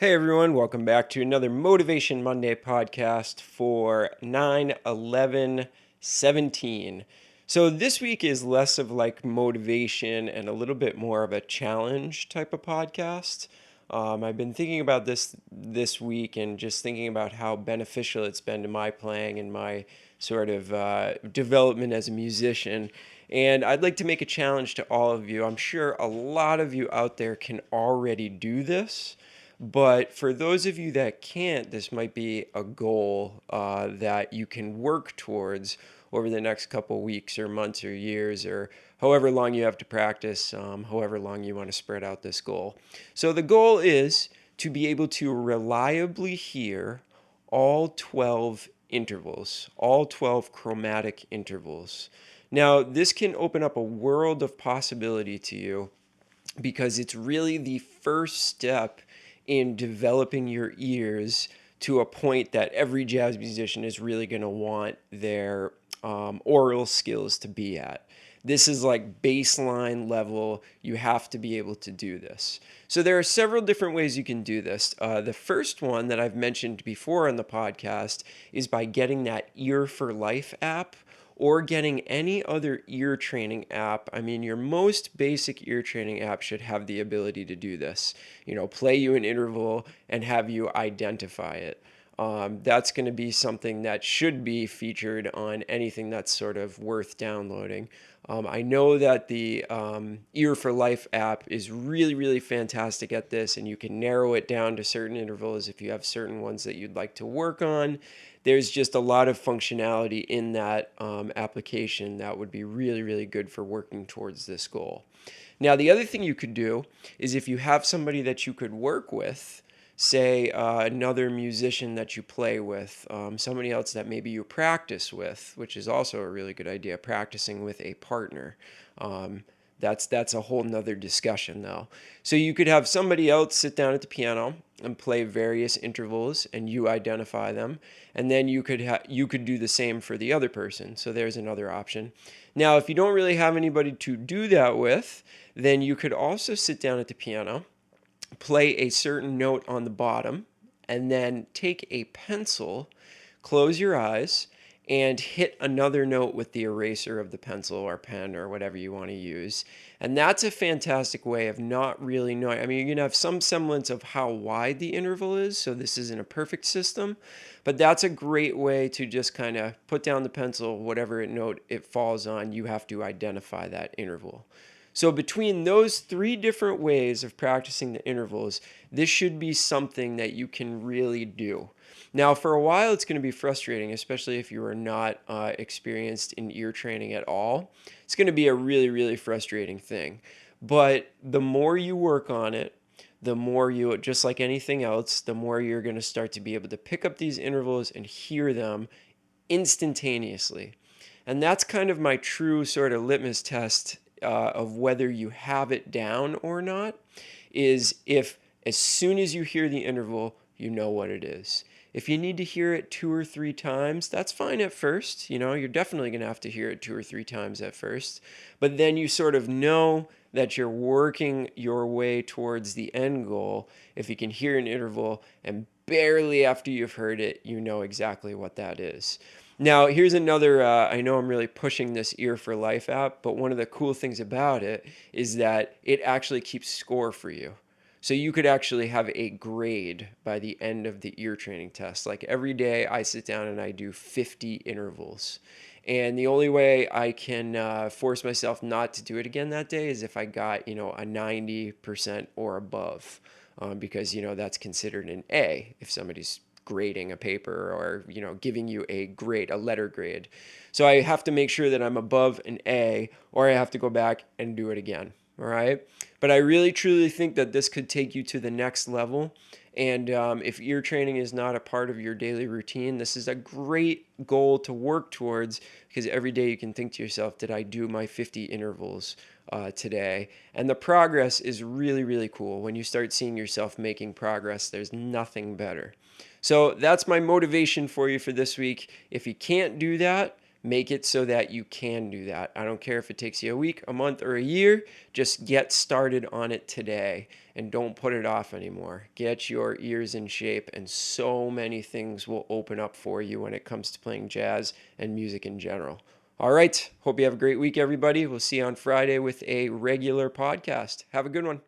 Hey everyone, welcome back to another Motivation Monday podcast for 9/11/17. So this week is less of like motivation and a little bit more of a challenge type of podcast. I've been thinking about this week and just thinking about how beneficial it's been to my playing and my sort of development as a musician. And I'd like to make a challenge to all of you. I'm sure a lot of you out there can already do this. But for those of you that can't, this might be a goal that you can work towards over the next couple weeks or months or years or however long you have to practice, however long you want to spread out this goal. So the goal is to be able to reliably hear all 12 intervals, all 12 chromatic intervals. Now, this can open up a world of possibility to you because it's really the first step in developing your ears to a point that every jazz musician is really going to want their aural skills to be at. This is like baseline level. You have to be able to do this. So there are several different ways you can do this. The first one that I've mentioned before on the podcast is by getting that Ear for Life app or getting any other ear training app. I mean, your most basic ear training app should have the ability to do this. Play you an interval and have you identify it. That's going to be something that should be featured on anything that's sort of worth downloading. I know that the Ear for Life app is really, really fantastic at this, and you can narrow it down to certain intervals if you have certain ones that you'd like to work on. There's just a lot of functionality in that application that would be really, really good for working towards this goal. Now, the other thing you could do is if you have somebody that you could work with, say another musician that you play with, somebody else that maybe you practice with, which is also a really good idea, practicing with a partner. That's a whole nother discussion though. So you could have somebody else sit down at the piano and play various intervals and you identify them, and then you could do the same for the other person. So there's another option. Now, if you don't really have anybody to do that with, then you could also sit down at the piano, play a certain note on the bottom, and then take a pencil, close your eyes, and hit another note with the eraser of the pencil or pen or whatever you want to use. And that's a fantastic way of not really knowing. I mean, you're going to have some semblance of how wide the interval is, so this isn't a perfect system, but that's a great way to just kind of put down the pencil, whatever note it falls on, you have to identify that interval. So between those three different ways of practicing the intervals, this should be something that you can really do. Now, for a while, it's going to be frustrating, especially if you are not experienced in ear training at all. It's going to be a really, really frustrating thing. But the more you work on it, the more you, just like anything else, the more you're going to start to be able to pick up these intervals and hear them instantaneously. And that's kind of my true sort of litmus test of whether you have it down or not, is if as soon as you hear the interval, you know what it is. If you need to hear it 2 or 3 times, that's fine at first. You're definitely going to have to hear it 2 or 3 times at first. But then you sort of know that you're working your way towards the end goal if you can hear an interval and barely after you've heard it, you know exactly what that is. Now, here's another, I know I'm really pushing this Ear for Life app, but one of the cool things about it is that it actually keeps score for you. So you could actually have a grade by the end of the ear training test. Like every day I sit down and I do 50 intervals. And the only way I can force myself not to do it again that day is if I got, a 90% or above. Because, that's considered an A if somebody's grading a paper or giving you a grade, a letter grade. So I have to make sure that I'm above an A, or I have to go back and do it again. All right, but I really truly think that this could take you to the next level. And if ear training is not a part of your daily routine, this is a great goal to work towards, because every day you can think to yourself, did I do my 50 intervals today? And the progress is really, really cool. When you start seeing yourself making progress, there's nothing better. So that's my motivation for you for this week. If you can't do that, Make it so that you can do that. I don't care if it takes you a week, a month, or a year. Just get started on it today and don't put it off anymore. Get your ears in shape, and so many things will open up for you when it comes to playing jazz and music in general. All right. Hope you have a great week, everybody. We'll see you on Friday with a regular podcast. Have a good one.